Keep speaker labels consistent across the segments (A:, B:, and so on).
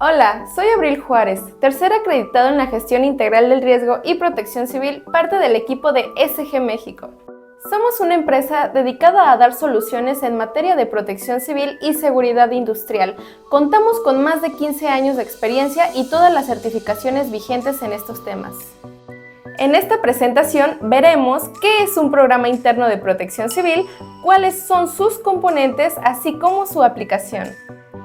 A: Hola, soy Abril Juárez, tercer acreditado en la gestión integral del riesgo y protección civil, parte del equipo de SG México. Somos una empresa dedicada a dar soluciones en materia de protección civil y seguridad industrial. Contamos con más de 15 años de experiencia y todas las certificaciones vigentes en estos temas. En esta presentación veremos qué es un programa interno de protección civil, cuáles son sus componentes, así como su aplicación.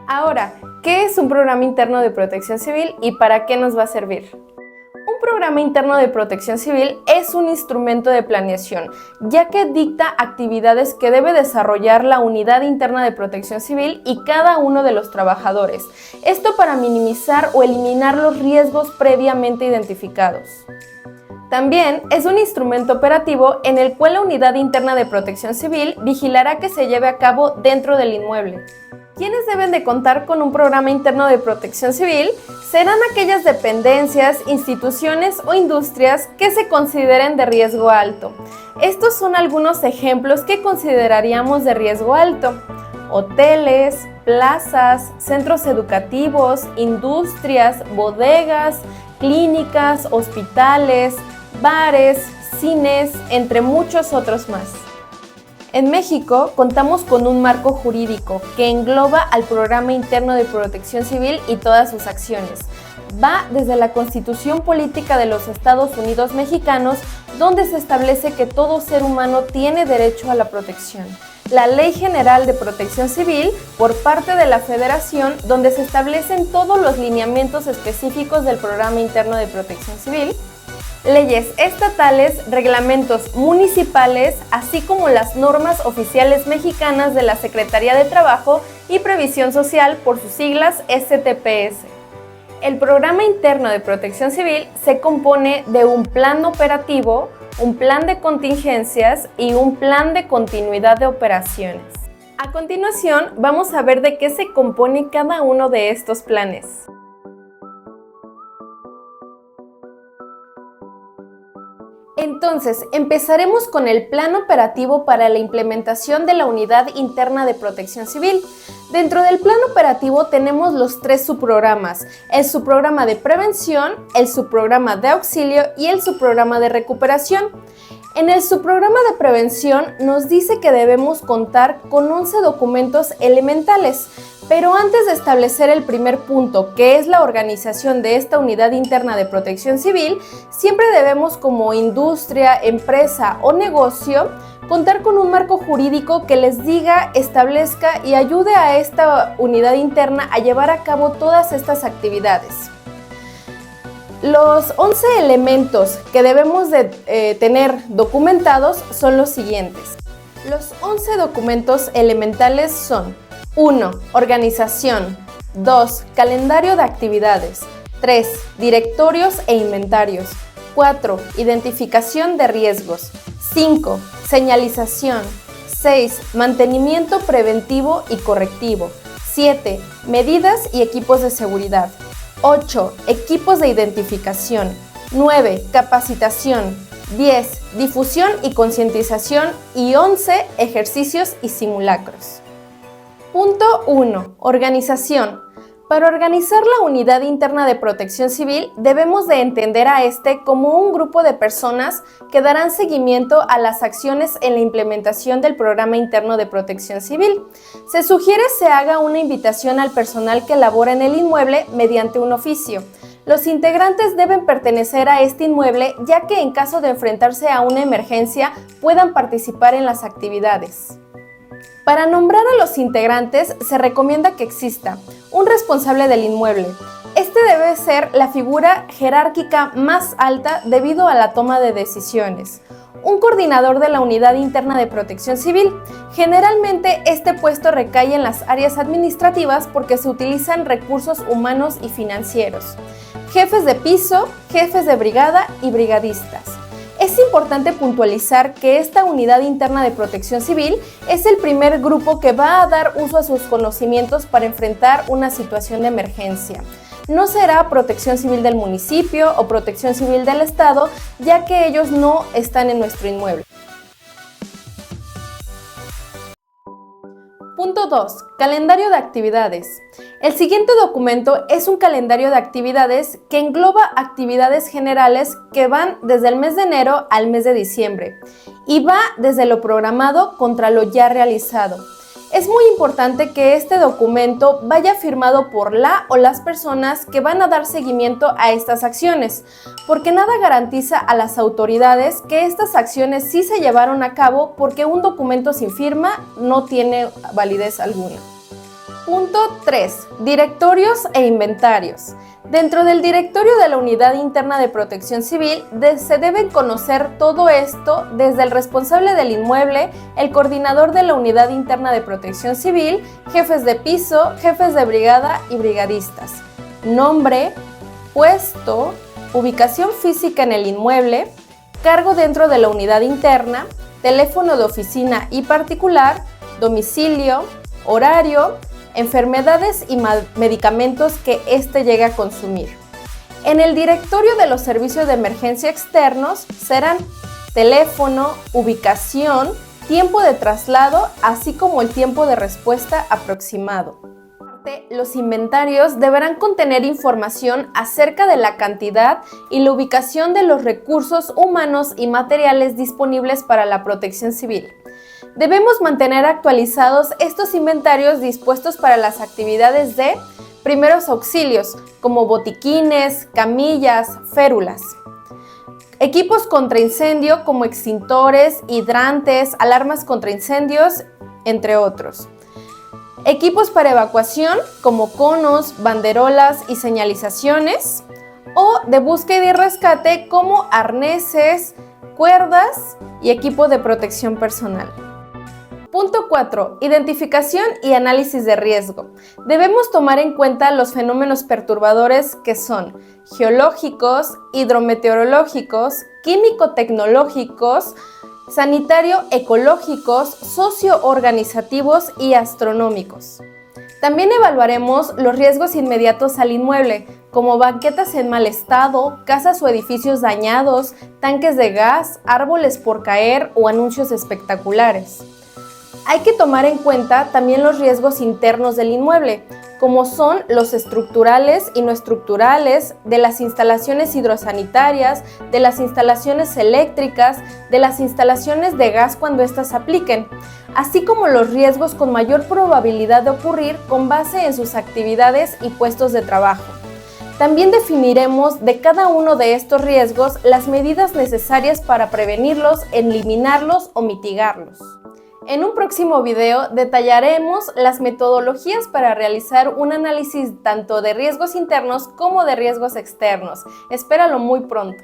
A: Ahora, ¿qué es un programa interno de protección civil y para qué nos va a servir? Un programa interno de protección civil es un instrumento de planeación, ya que dicta actividades que debe desarrollar la unidad interna de protección civil y cada uno de los trabajadores. Esto para minimizar o eliminar los riesgos previamente identificados. También es un instrumento operativo en el cual la unidad interna de protección civil vigilará que se lleve a cabo dentro del inmueble. ¿Quiénes deben de contar con un programa interno de protección civil? Serán aquellas dependencias, instituciones o industrias que se consideren de riesgo alto. Estos son algunos ejemplos que consideraríamos de riesgo alto: hoteles, plazas, centros educativos, industrias, bodegas, clínicas, hospitales, bares, cines, entre muchos otros más. En México contamos con un marco jurídico que engloba al Programa Interno de Protección Civil y todas sus acciones. Va desde la Constitución Política de los Estados Unidos Mexicanos, donde se establece que todo ser humano tiene derecho a la protección. La Ley General de Protección Civil por parte de la Federación, donde se establecen todos los lineamientos específicos del Programa Interno de Protección Civil, leyes estatales, reglamentos municipales, así como las normas oficiales mexicanas de la Secretaría de Trabajo y Previsión Social, por sus siglas STPS. El Programa Interno de Protección Civil se compone de un plan operativo, un plan de contingencias y un plan de continuidad de operaciones. A continuación, vamos a ver de qué se compone cada uno de estos planes. Entonces, empezaremos con el plan operativo para la implementación de la Unidad Interna de Protección Civil. Dentro del plan operativo tenemos los tres subprogramas: el subprograma de prevención, el subprograma de auxilio y el subprograma de recuperación. En el subprograma de prevención nos dice que debemos contar con 11 documentos elementales, pero antes de establecer el primer punto, que es la organización de esta unidad interna de protección civil, siempre debemos, como industria, empresa o negocio, contar con un marco jurídico que les diga, establezca y ayude a esta unidad interna a llevar a cabo todas estas actividades. Los 11 elementos que debemos de tener documentados son los siguientes. Los 11 documentos elementales son: 1. Organización. 2. Calendario de actividades. 3. Directorios e inventarios. 4. Identificación de riesgos. 5. Señalización. 6. Mantenimiento preventivo y correctivo. 7. Medidas y equipos de seguridad. 8. Equipos de identificación. 9. Capacitación. 10. Difusión y concientización. Y 11. Ejercicios y simulacros. Punto 1. Organización. Para organizar la unidad interna de protección civil, debemos de entender a este como un grupo de personas que darán seguimiento a las acciones en la implementación del programa interno de protección civil. Se sugiere se haga una invitación al personal que labora en el inmueble mediante un oficio. Los integrantes deben pertenecer a este inmueble, ya que en caso de enfrentarse a una emergencia puedan participar en las actividades. Para nombrar a los integrantes se recomienda que exista un responsable del inmueble. Este debe ser la figura jerárquica más alta debido a la toma de decisiones. Un coordinador de la unidad interna de protección civil. Generalmente este puesto recae en las áreas administrativas porque se utilizan recursos humanos y financieros. Jefes de piso, jefes de brigada y brigadistas. Es importante puntualizar que esta unidad interna de protección civil es el primer grupo que va a dar uso a sus conocimientos para enfrentar una situación de emergencia. No será protección civil del municipio o protección civil del estado, ya que ellos no están en nuestro inmueble. Punto Punto 2. Calendario de actividades. El siguiente documento es un calendario de actividades que engloba actividades generales que van desde el mes de enero al mes de diciembre y va desde lo programado contra lo ya realizado. Es muy importante que este documento vaya firmado por la o las personas que van a dar seguimiento a estas acciones, porque nada garantiza a las autoridades que estas acciones sí se llevaron a cabo, porque un documento sin firma no tiene validez alguna. Punto 3. Directorios e inventarios. Dentro del directorio de la Unidad Interna de Protección Civil se deben conocer todo esto desde el responsable del inmueble, el coordinador de la Unidad Interna de Protección Civil, jefes de piso, jefes de brigada y brigadistas. Nombre, puesto, ubicación física en el inmueble, cargo dentro de la unidad interna, teléfono de oficina y particular, domicilio, horario, enfermedades y medicamentos que éste llegue a consumir. En el directorio de los servicios de emergencia externos serán teléfono, ubicación, tiempo de traslado, así como el tiempo de respuesta aproximado. Los inventarios deberán contener información acerca de la cantidad y la ubicación de los recursos humanos y materiales disponibles para la protección civil. Debemos mantener actualizados estos inventarios dispuestos para las actividades de primeros auxilios, como botiquines, camillas, férulas. Equipos contra incendio como extintores, hidrantes, alarmas contra incendios, entre otros. Equipos para evacuación como conos, banderolas y señalizaciones. O de búsqueda y rescate como arneses, cuerdas y equipo de protección personal. Punto 4. Identificación y análisis de riesgo. Debemos tomar en cuenta los fenómenos perturbadores que son geológicos, hidrometeorológicos, químico-tecnológicos, sanitario-ecológicos, socio-organizativos y astronómicos. También evaluaremos los riesgos inmediatos al inmueble, como banquetas en mal estado, casas o edificios dañados, tanques de gas, árboles por caer o anuncios espectaculares. Hay que tomar en cuenta también los riesgos internos del inmueble, como son los estructurales y no estructurales, de las instalaciones hidrosanitarias, de las instalaciones eléctricas, de las instalaciones de gas cuando éstas apliquen, así como los riesgos con mayor probabilidad de ocurrir con base en sus actividades y puestos de trabajo. También definiremos de cada uno de estos riesgos las medidas necesarias para prevenirlos, eliminarlos o mitigarlos. En un próximo video detallaremos las metodologías para realizar un análisis tanto de riesgos internos como de riesgos externos. Espéralo muy pronto.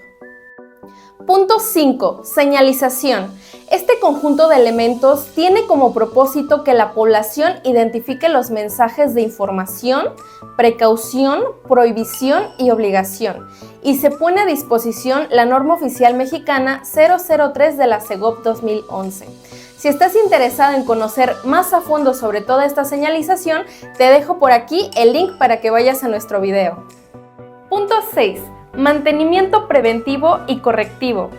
A: Punto 5. Señalización. Este conjunto de elementos tiene como propósito que la población identifique los mensajes de información, precaución, prohibición y obligación, y se pone a disposición la norma oficial mexicana 003 de la SEGOP 2011. Si estás interesado en conocer más a fondo sobre toda esta señalización, te dejo por aquí el link para que vayas a nuestro video. Punto 6. Mantenimiento preventivo y correctivo.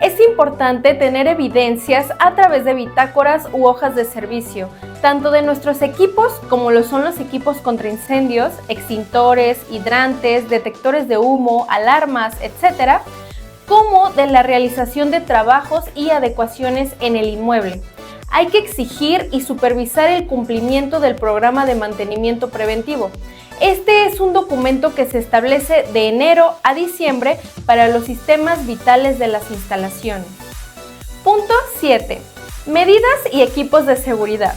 A: Es importante tener evidencias a través de bitácoras u hojas de servicio, tanto de nuestros equipos como lo son los equipos contra incendios, extintores, hidrantes, detectores de humo, alarmas, etc., como de la realización de trabajos y adecuaciones en el inmueble. Hay que exigir y supervisar el cumplimiento del programa de mantenimiento preventivo. Este es un documento que se establece de enero a diciembre para los sistemas vitales de las instalaciones. Punto 7. Medidas y equipos de seguridad.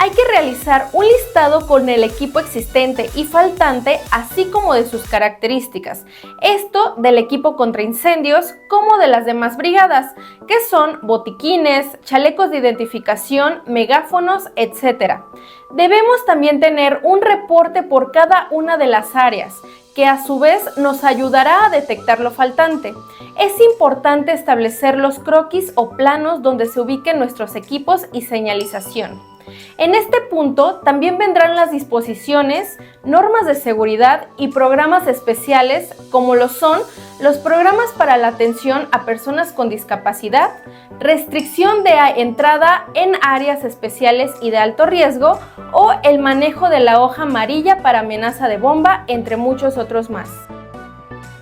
A: Hay que realizar un listado con el equipo existente y faltante, así como de sus características. Esto del equipo contra incendios como de las demás brigadas, que son botiquines, chalecos de identificación, megáfonos, etc. Debemos también tener un reporte por cada una de las áreas, que a su vez nos ayudará a detectar lo faltante. Es importante establecer los croquis o planos donde se ubiquen nuestros equipos y señalización. En este punto también vendrán las disposiciones, normas de seguridad y programas especiales como lo son los programas para la atención a personas con discapacidad, restricción de entrada en áreas especiales y de alto riesgo o el manejo de la hoja amarilla para amenaza de bomba, entre muchos otros más.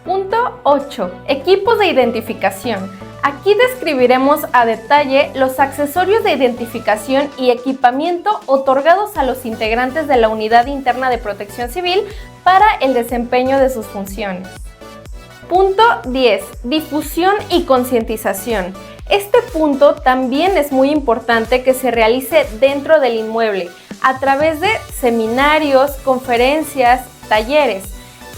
A: Punto 8. Equipos de identificación. Aquí describiremos a detalle los accesorios de identificación y equipamiento otorgados a los integrantes de la Unidad Interna de Protección Civil para el desempeño de sus funciones. Punto 10. Difusión y concientización. Este punto también es muy importante que se realice dentro del inmueble a través de seminarios, conferencias, talleres,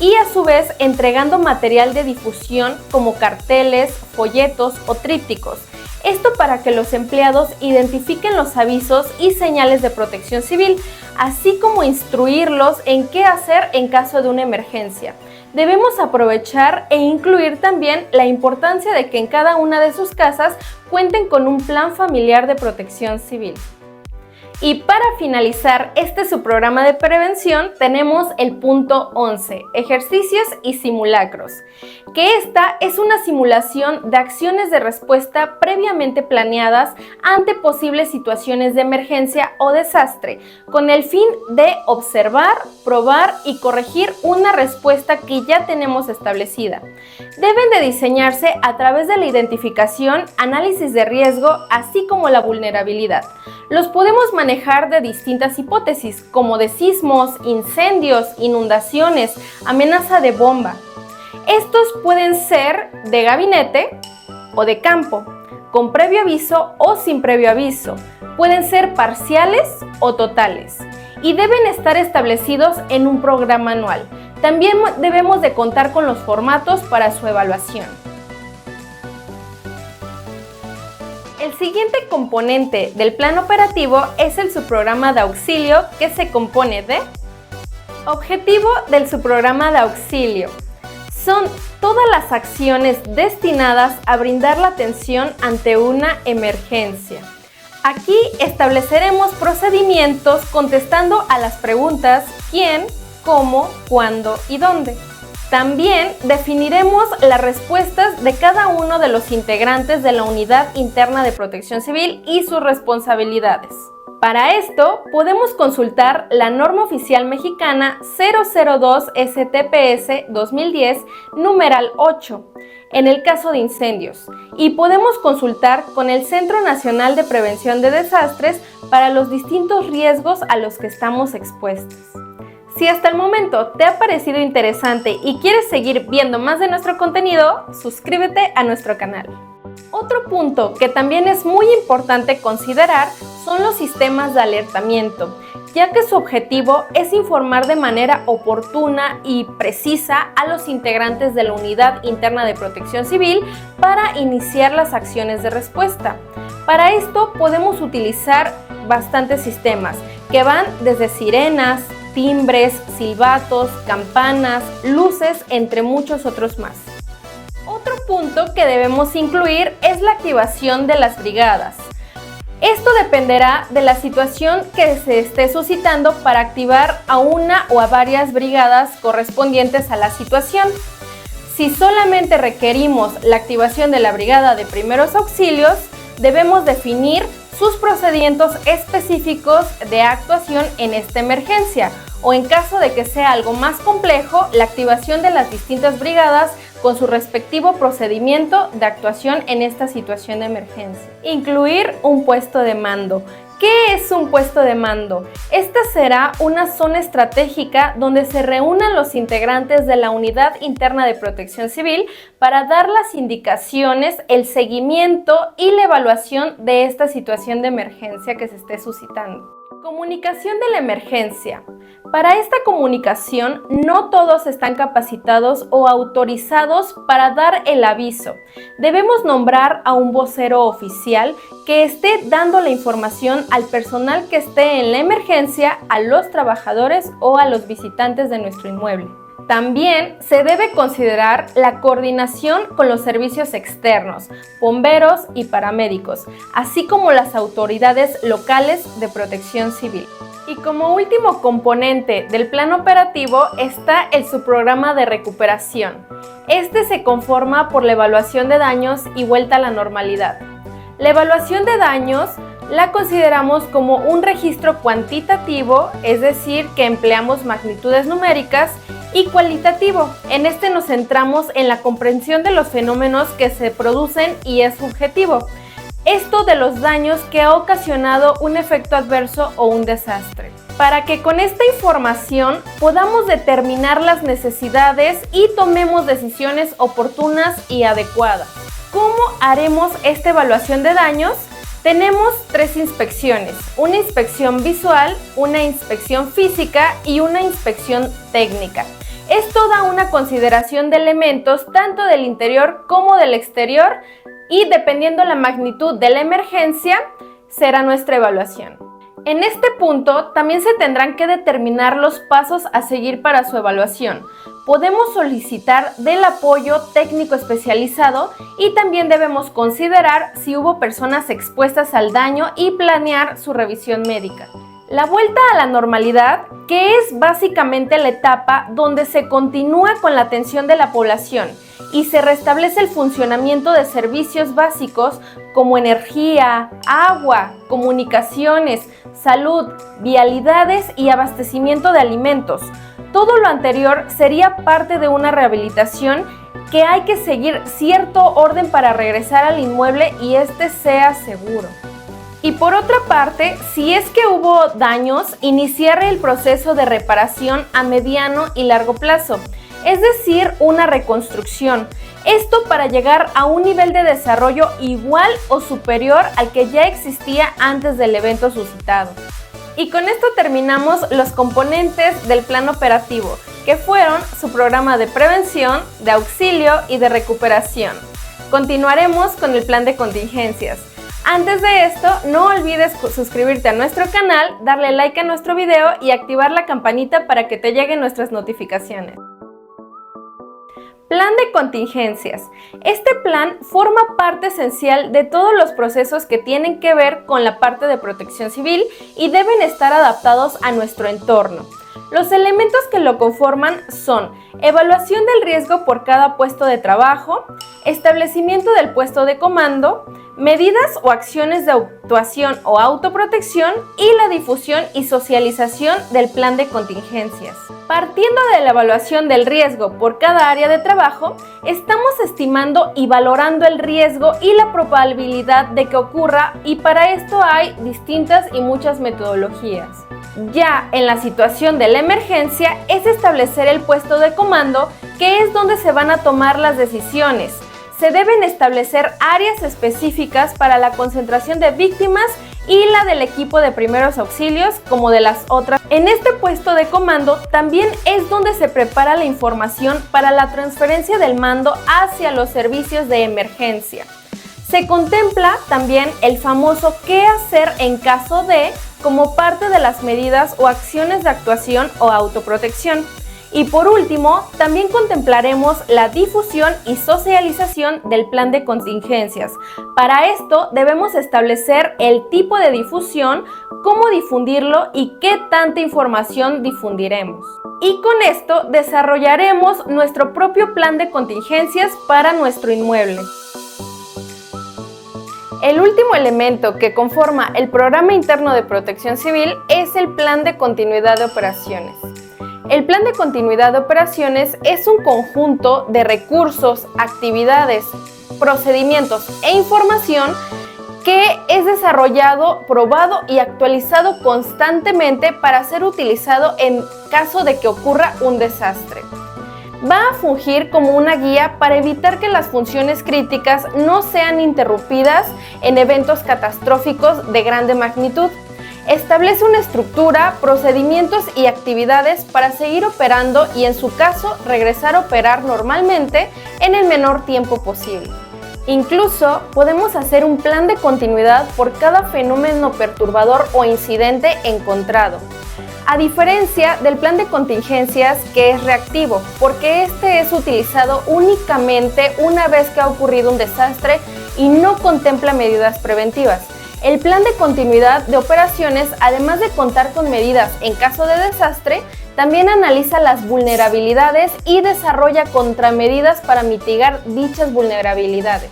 A: y a su vez entregando material de difusión como carteles, folletos o trípticos. Esto para que los empleados identifiquen los avisos y señales de protección civil, así como instruirlos en qué hacer en caso de una emergencia. Debemos aprovechar e incluir también la importancia de que en cada una de sus casas cuenten con un plan familiar de protección civil. Y para finalizar su programa de prevención tenemos el punto 11, ejercicios y simulacros, que esta es una simulación de acciones de respuesta previamente planeadas ante posibles situaciones de emergencia o desastre, con el fin de observar, probar y corregir una respuesta que ya tenemos establecida. Deben de diseñarse a través de la identificación, análisis de riesgo, así como la vulnerabilidad. Los podemos manejar de distintas hipótesis, como de sismos, incendios, inundaciones, amenaza de bomba. Estos pueden ser de gabinete o de campo, con previo aviso o sin previo aviso. Pueden ser parciales o totales y deben estar establecidos en un programa anual. También debemos de contar con los formatos para su evaluación. El siguiente componente del plan operativo es el subprograma de auxilio, que se compone de objetivo del subprograma de auxilio. Son todas las acciones destinadas a brindar la atención ante una emergencia. Aquí estableceremos procedimientos contestando a las preguntas quién, cómo, cuándo y dónde. También definiremos las respuestas de cada uno de los integrantes de la Unidad Interna de Protección Civil y sus responsabilidades. Para esto, podemos consultar la norma oficial mexicana 002 STPS 2010, numeral 8, en el caso de incendios, y podemos consultar con el Centro Nacional de Prevención de Desastres para los distintos riesgos a los que estamos expuestos. Si hasta el momento te ha parecido interesante y quieres seguir viendo más de nuestro contenido, suscríbete a nuestro canal. Otro punto que también es muy importante considerar son los sistemas de alertamiento, ya que su objetivo es informar de manera oportuna y precisa a los integrantes de la Unidad Interna de Protección Civil para iniciar las acciones de respuesta. Para esto podemos utilizar bastantes sistemas que van desde sirenas, timbres, silbatos, campanas, luces, entre muchos otros más. Otro punto que debemos incluir es la activación de las brigadas. Esto dependerá de la situación que se esté suscitando para activar a una o a varias brigadas correspondientes a la situación. Si solamente requerimos la activación de la brigada de primeros auxilios, debemos definir sus procedimientos específicos de actuación en esta emergencia, o en caso de que sea algo más complejo, la activación de las distintas brigadas con su respectivo procedimiento de actuación en esta situación de emergencia. Incluir un puesto de mando. ¿Qué es un puesto de mando? Esta será una zona estratégica donde se reúnan los integrantes de la Unidad Interna de Protección Civil para dar las indicaciones, el seguimiento y la evaluación de esta situación de emergencia que se esté suscitando. Comunicación de la emergencia. Para esta comunicación, no todos están capacitados o autorizados para dar el aviso. Debemos nombrar a un vocero oficial que esté dando la información al personal que esté en la emergencia, a los trabajadores o a los visitantes de nuestro inmueble. También se debe considerar la coordinación con los servicios externos, bomberos y paramédicos, así como las autoridades locales de protección civil. Y como último componente del plan operativo está el subprograma de recuperación. Este se conforma por la evaluación de daños y vuelta a la normalidad. La evaluación de daños la consideramos como un registro cuantitativo, es decir, que empleamos magnitudes numéricas, y cualitativo. En este nos centramos en la comprensión de los fenómenos que se producen y es subjetivo. Esto de los daños que ha ocasionado un efecto adverso o un desastre. Para que con esta información podamos determinar las necesidades y tomemos decisiones oportunas y adecuadas. ¿Cómo haremos esta evaluación de daños? Tenemos 3 inspecciones: una inspección visual, una inspección física y una inspección técnica. Esto da una consideración de elementos tanto del interior como del exterior y dependiendo la magnitud de la emergencia será nuestra evaluación. En este punto también se tendrán que determinar los pasos a seguir para su evaluación. Podemos solicitar del apoyo técnico especializado y también debemos considerar si hubo personas expuestas al daño y planear su revisión médica. La vuelta a la normalidad, que es básicamente la etapa donde se continúa con la atención de la población y se restablece el funcionamiento de servicios básicos como energía, agua, comunicaciones, salud, vialidades y abastecimiento de alimentos. Todo lo anterior sería parte de una rehabilitación que hay que seguir cierto orden para regresar al inmueble y este sea seguro. Y por otra parte, si es que hubo daños, iniciar el proceso de reparación a mediano y largo plazo, es decir, una reconstrucción. Esto para llegar a un nivel de desarrollo igual o superior al que ya existía antes del evento suscitado. Y con esto terminamos los componentes del plan operativo, que fueron su programa de prevención, de auxilio y de recuperación. Continuaremos con el plan de contingencias. Antes de esto, no olvides suscribirte a nuestro canal, darle like a nuestro video y activar la campanita para que te lleguen nuestras notificaciones. Plan de contingencias. Este plan forma parte esencial de todos los procesos que tienen que ver con la parte de protección civil y deben estar adaptados a nuestro entorno. Los elementos que lo conforman son evaluación del riesgo por cada puesto de trabajo, establecimiento del puesto de comando, medidas o acciones de actuación o autoprotección y la difusión y socialización del plan de contingencias. Partiendo de la evaluación del riesgo por cada área de trabajo, estamos estimando y valorando el riesgo y la probabilidad de que ocurra y para esto hay distintas y muchas metodologías. Ya en la situación de la emergencia es establecer el puesto de comando, que es donde se van a tomar las decisiones. Se deben establecer áreas específicas para la concentración de víctimas y la del equipo de primeros auxilios como de las otras. En este puesto de comando también es donde se prepara la información para la transferencia del mando hacia los servicios de emergencia. Se contempla también el famoso qué hacer en caso de, como parte de las medidas o acciones de actuación o autoprotección. Y por último, también contemplaremos la difusión y socialización del plan de contingencias. Para esto debemos establecer el tipo de difusión, cómo difundirlo y qué tanta información difundiremos. Y con esto desarrollaremos nuestro propio plan de contingencias para nuestro inmueble. El último elemento que conforma el Programa Interno de Protección Civil es el Plan de Continuidad de Operaciones. El Plan de Continuidad de Operaciones es un conjunto de recursos, actividades, procedimientos e información que es desarrollado, probado y actualizado constantemente para ser utilizado en caso de que ocurra un desastre. Va a fungir como una guía para evitar que las funciones críticas no sean interrumpidas en eventos catastróficos de grande magnitud. Establece una estructura, procedimientos y actividades para seguir operando y en su caso regresar a operar normalmente en el menor tiempo posible. Incluso podemos hacer un plan de continuidad por cada fenómeno perturbador o incidente encontrado. a diferencia del plan de contingencias, que es reactivo, porque este es utilizado únicamente una vez que ha ocurrido un desastre y no contempla medidas preventivas. El plan de continuidad de operaciones, además de contar con medidas en caso de desastre, también analiza las vulnerabilidades y desarrolla contramedidas para mitigar dichas vulnerabilidades.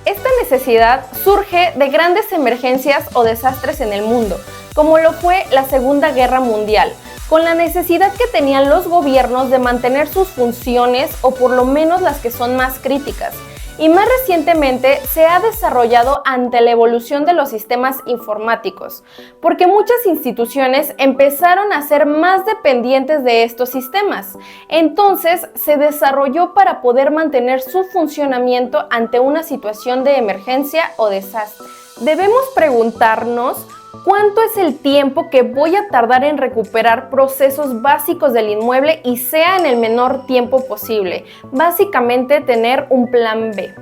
A: Esta necesidad surge de grandes emergencias o desastres en el mundo, como lo fue la Segunda Guerra Mundial, con la necesidad que tenían los gobiernos de mantener sus funciones o por lo menos las que son más críticas. Y más recientemente se ha desarrollado ante la evolución de los sistemas informáticos, porque muchas instituciones empezaron a ser más dependientes de estos sistemas. Entonces se desarrolló para poder mantener su funcionamiento ante una situación de emergencia o desastre. Debemos preguntarnos ¿cuánto es el tiempo que voy a tardar en recuperar procesos básicos del inmueble y sea en el menor tiempo posible? Básicamente tener un plan B.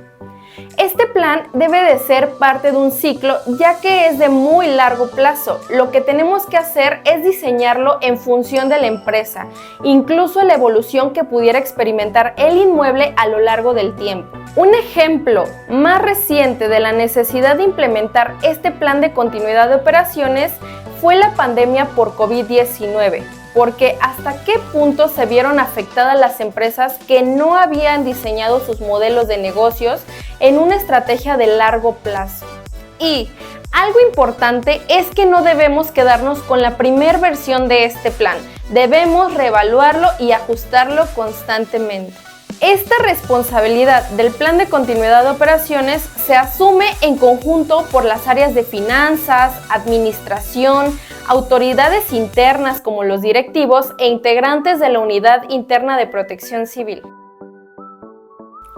A: Este plan debe de ser parte de un ciclo ya que es de muy largo plazo. Lo que tenemos que hacer es diseñarlo en función de la empresa, incluso la evolución que pudiera experimentar el inmueble a lo largo del tiempo. Un ejemplo más reciente de la necesidad de implementar este plan de continuidad de operaciones fue la pandemia por COVID-19, porque hasta qué punto se vieron afectadas las empresas que no habían diseñado sus modelos de negocios en una estrategia de largo plazo. Y algo importante es que no debemos quedarnos con la primera versión de este plan, debemos reevaluarlo y ajustarlo constantemente. Esta responsabilidad del plan de continuidad de operaciones se asume en conjunto por las áreas de finanzas, administración, autoridades internas como los directivos e integrantes de la Unidad Interna de Protección Civil.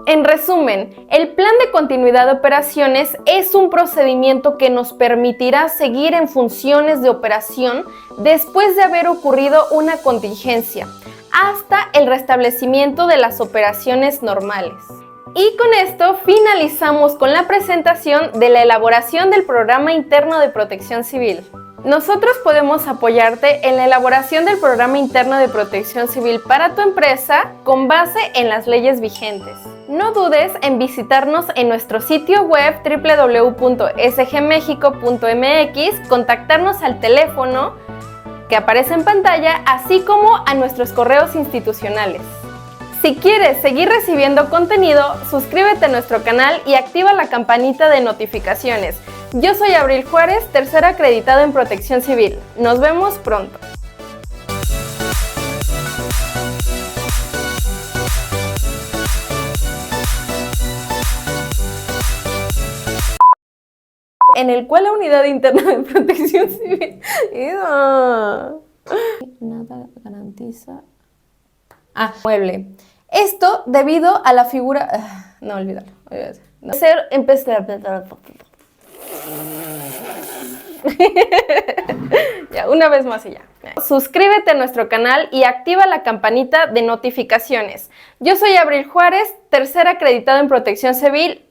A: En resumen, el plan de continuidad de operaciones es un procedimiento que nos permitirá seguir en funciones de operación después de haber ocurrido una contingencia, hasta el restablecimiento de las operaciones normales. Y con esto finalizamos con la presentación de la elaboración del Programa Interno de Protección Civil. Nosotros podemos apoyarte en la elaboración del Programa Interno de Protección Civil para tu empresa con base en las leyes vigentes. No dudes en visitarnos en nuestro sitio web www.sgmexico.mx, contactarnos al teléfono que aparece en pantalla, así como a nuestros correos institucionales. Si quieres seguir recibiendo contenido, suscríbete a nuestro canal y activa la campanita de notificaciones. Yo soy Abril Juárez, tercera acreditada en Protección Civil. Nos vemos pronto. En el cual la Unidad Interna de Protección Civil nada garantiza mueble. Esto debido a la figura no olvidarlo. Ya, una vez más y ya. Suscríbete a nuestro canal y activa la campanita de notificaciones. Yo soy Abril Juárez, tercera acreditada en Protección Civil.